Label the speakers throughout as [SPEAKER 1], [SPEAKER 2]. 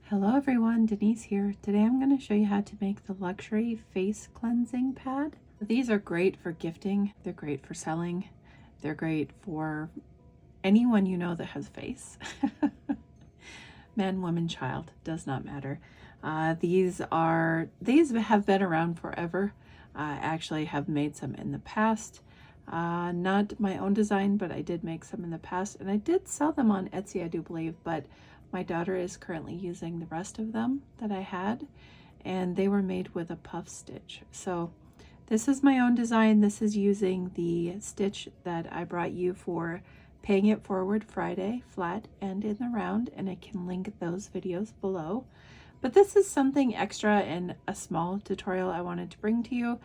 [SPEAKER 1] Hello everyone, Denise here. Today I'm going to show you how to make the luxury face cleansing pad. These are great for gifting, they're great for selling, they're great for anyone you know that has a face. Man, woman, child, does not matter. These have been around forever. I actually have made some in the past. Not my own design, but I did make some in the past, and I did sell them on Etsy, I do believe, but my daughter is currently using the rest of them that I had, and they were made with a puff stitch. So this is my own design. This is using the stitch that I brought you for Paying It Forward Friday, flat and in the round, and I can link those videos below. But this is something extra and a small tutorial I wanted to bring to you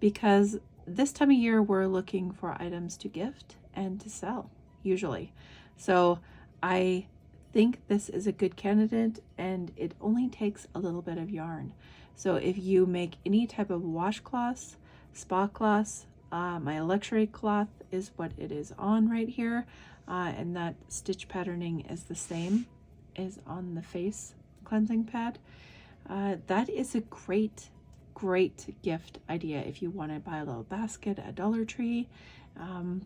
[SPEAKER 1] because this time of year we're looking for items to gift and to sell usually. So I think this is a good candidate, and it only takes a little bit of yarn. So if you make any type of washcloths, spa cloths, my luxury cloth is what it is on right here, and that stitch patterning is the same as on the face cleansing pad. That is a great gift idea if you want to buy a little basket at Dollar Tree,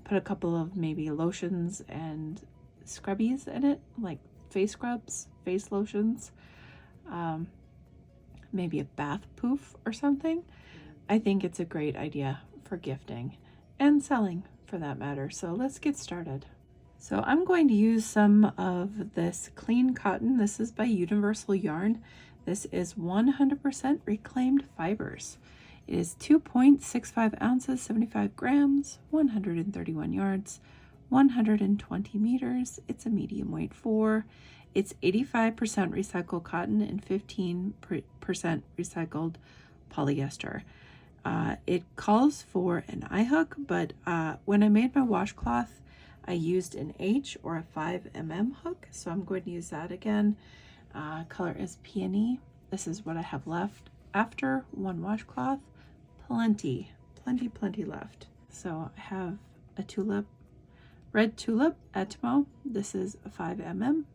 [SPEAKER 1] put a couple of maybe lotions and scrubbies in it, like face scrubs, face lotions, maybe a bath poof or something. I think it's a great idea for gifting and selling for that matter. So let's get started. So I'm going to use some of this clean cotton. This is by Universal Yarn. This is 100% reclaimed fibers. It is 2.65 ounces, 75 grams, 131 yards, 120 meters. It's a medium weight 4. It's 85% recycled cotton and 15% recycled polyester. It calls for an eye hook, but when I made my washcloth, I used an H or a 5mm hook, so I'm going to use that again. Color is peony. This is what I have left after one washcloth. Plenty left. So I have a tulip, red tulip Atmo. This is a 5mm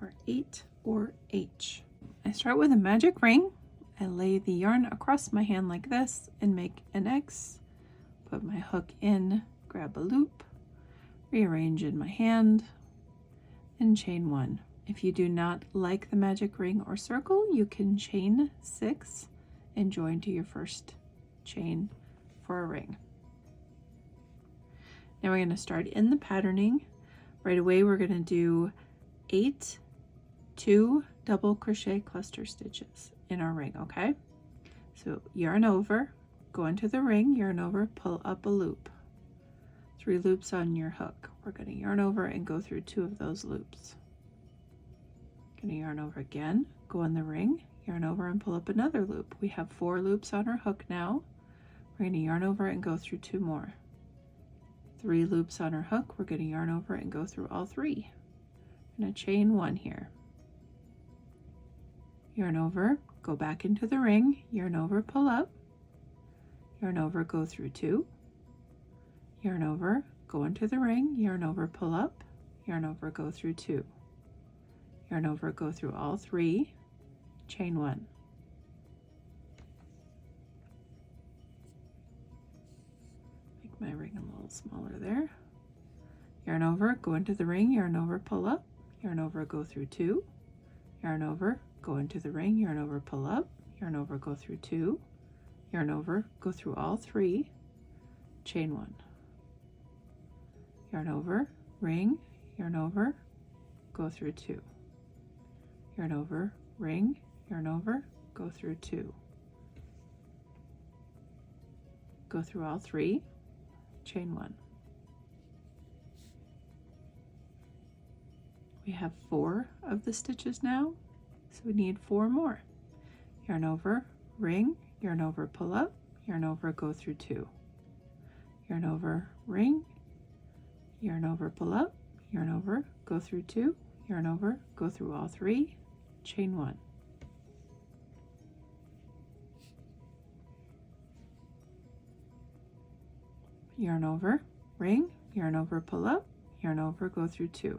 [SPEAKER 1] or 8 or H. I start with a magic ring. I lay the yarn across my hand like this and make an X. Put my hook in, grab a loop, rearrange in my hand, and chain 1. If you do not like the magic ring or circle, you can chain 6 and join to your first chain for a ring. Now we're going to start in the patterning. Right away we're going to do 8 2 double crochet cluster stitches in our ring, okay? So yarn over, go into the ring, yarn over, pull up a loop. 3 loops on your hook. We're going to yarn over and go through 2 of those loops. Going to yarn over again, go in the ring, yarn over and pull up another loop. We have 4 loops on our hook now. We're going to yarn over and go through 2 more. 3 loops on our hook. We're going to yarn over and go through all 3. I'm going to chain 1 here. Yarn over, go back into the ring, yarn over, pull up, yarn over, go through 2, yarn over, go into the ring, yarn over, pull up, yarn over, go through 2, yarn over, go through all 3, chain 1. Make my ring a little smaller there. Yarn over, go into the ring, yarn over, pull up, yarn over, go through 2, yarn over, go into the ring, yarn over, pull up, yarn over, go through 2, yarn over, go through all 3, chain 1. Yarn over, ring, yarn over, go through 2. Yarn over, ring, yarn over, go through 2. Go through all 3, chain 1. We have 4 of the stitches now, so we need 4 more. Yarn over, ring, yarn over, pull up, yarn over, go through 2. Yarn over, ring, yarn over, pull up, yarn over, go through 2, yarn over, go through all 3, chain 1. Yarn over, ring, yarn over, pull up, yarn over, go through 2.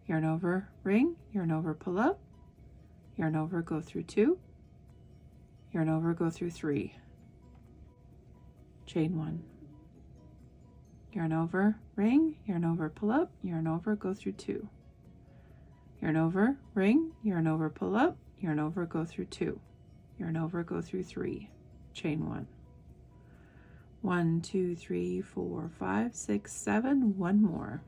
[SPEAKER 1] Yarn over, ring, yarn over, pull up, yarn over, go through 2, yarn over, go through 3, chain 1, yarn over, ring, yarn over, pull up, yarn over, go through 2, yarn over, ring, yarn over, pull up, yarn over, go through 2, yarn over, go through 3, chain 1. 1, 2, 3, 4, 5, 6, 7, one more.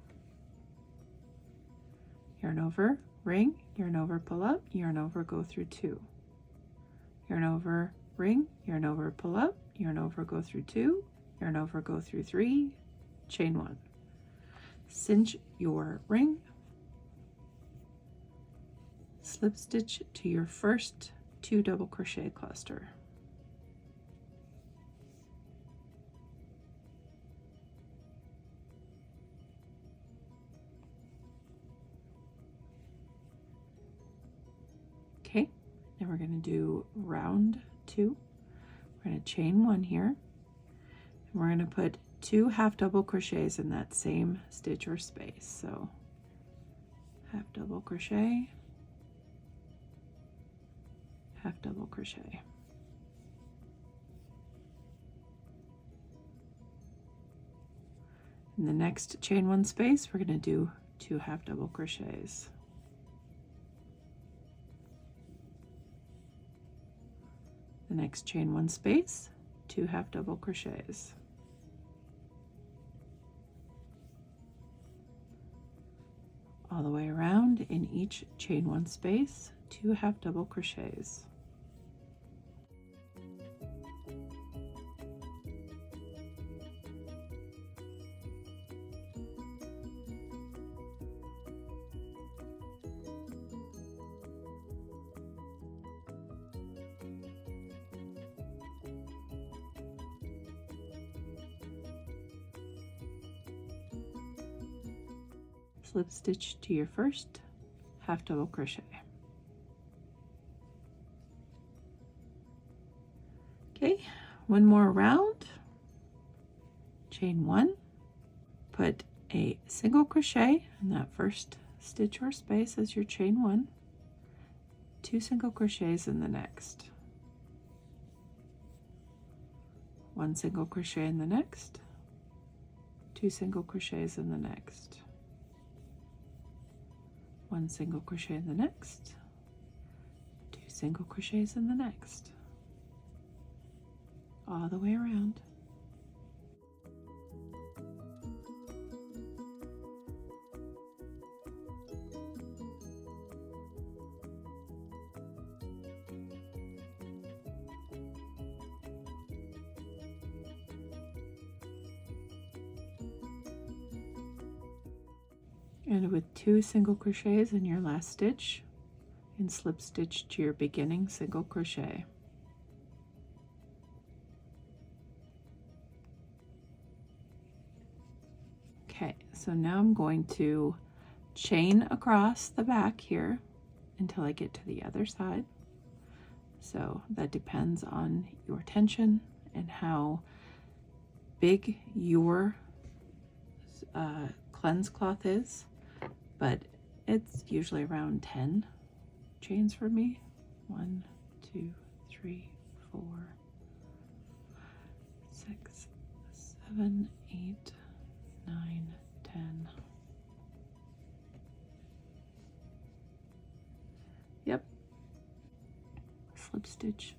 [SPEAKER 1] Yarn over, ring, yarn over, pull up, yarn over, go through 2. Yarn over, ring, yarn over, pull up, yarn over, go through 2, yarn over, go through 3, chain 1. Cinch your ring, slip stitch to your first 2 double crochet cluster. Okay, now we're going to do round 2. We're going to chain 1 here, and we're going to put 2 half double crochets in that same stitch or space. So half double crochet, half double crochet. In the next chain 1 space, we're going to do 2 half double crochets. The next chain 1 space, 2 half double crochets. All the way around in each chain 1 space, 2 half double crochets. Slip stitch to your first half double crochet. Okay, one more round, chain 1, put a single crochet in that first stitch or space as your chain 1, 2 single crochets in the next, 1 single crochet in the next, 2 single crochets in the next, 1 single crochet in the next, 2 single crochets in the next, all the way around. And with 2 single crochets in your last stitch, and slip stitch to your beginning single crochet. Okay, so now I'm going to chain across the back here until I get to the other side. So that depends on your tension and how big your cleanse cloth is, but it's usually around 10 chains for me. 1, 2, 3, 4, 6, 7, 8, 9, 10. Yep. Slip stitch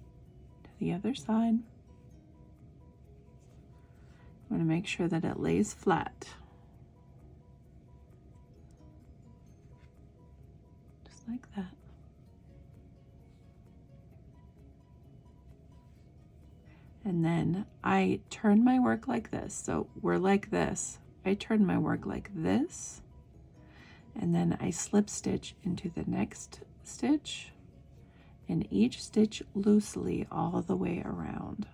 [SPEAKER 1] to the other side. I want to make sure that it lays flat. Just like that. And then I turn my work like this. So we're like this. I turn my work like this, and then I slip stitch into the next stitch, and each stitch loosely all the way around.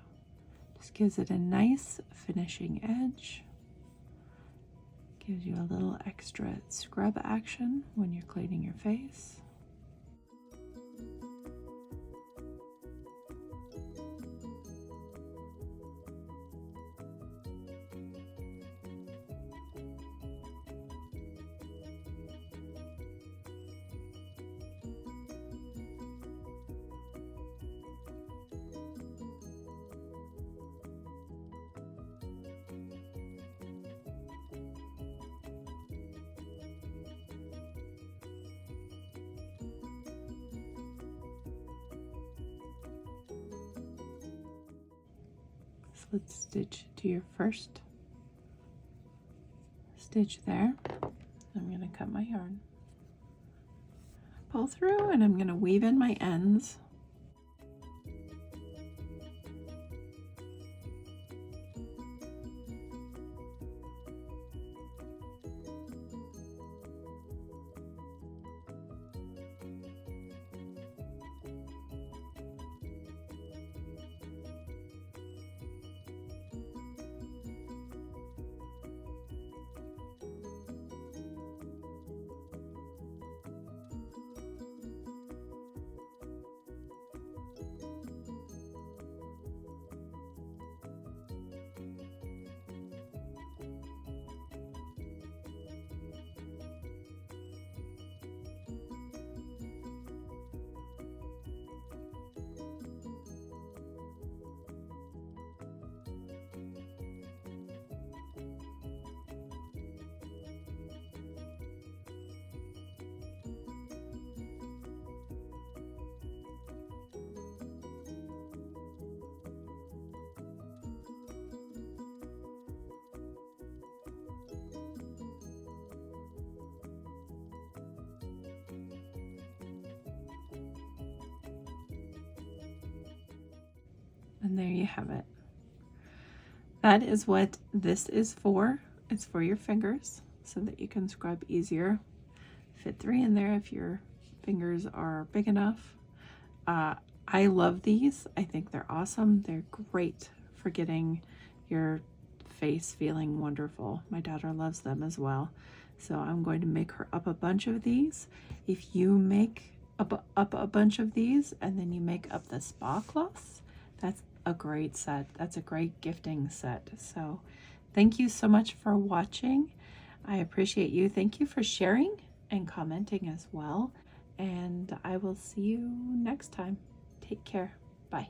[SPEAKER 1] Just gives it a nice finishing edge. Gives you a little extra scrub action when you're cleaning your face. slip stitch to your first stitch there. I'm going to cut my yarn, pull through, and I'm going to weave in my ends. And there you have it. That is what this is for. It's for your fingers so that you can scrub easier. Fit 3 in there if your fingers are big enough. I love these. I think they're awesome. They're great for getting your face feeling wonderful. My daughter loves them as well. So I'm going to make her up a bunch of these. If you make up a bunch of these and then you make up the spa cloths, that's a great set. That's a great gifting set. So thank you so much for watching. I appreciate you. Thank you for sharing and commenting as well. And I will see you next time. Take care. Bye.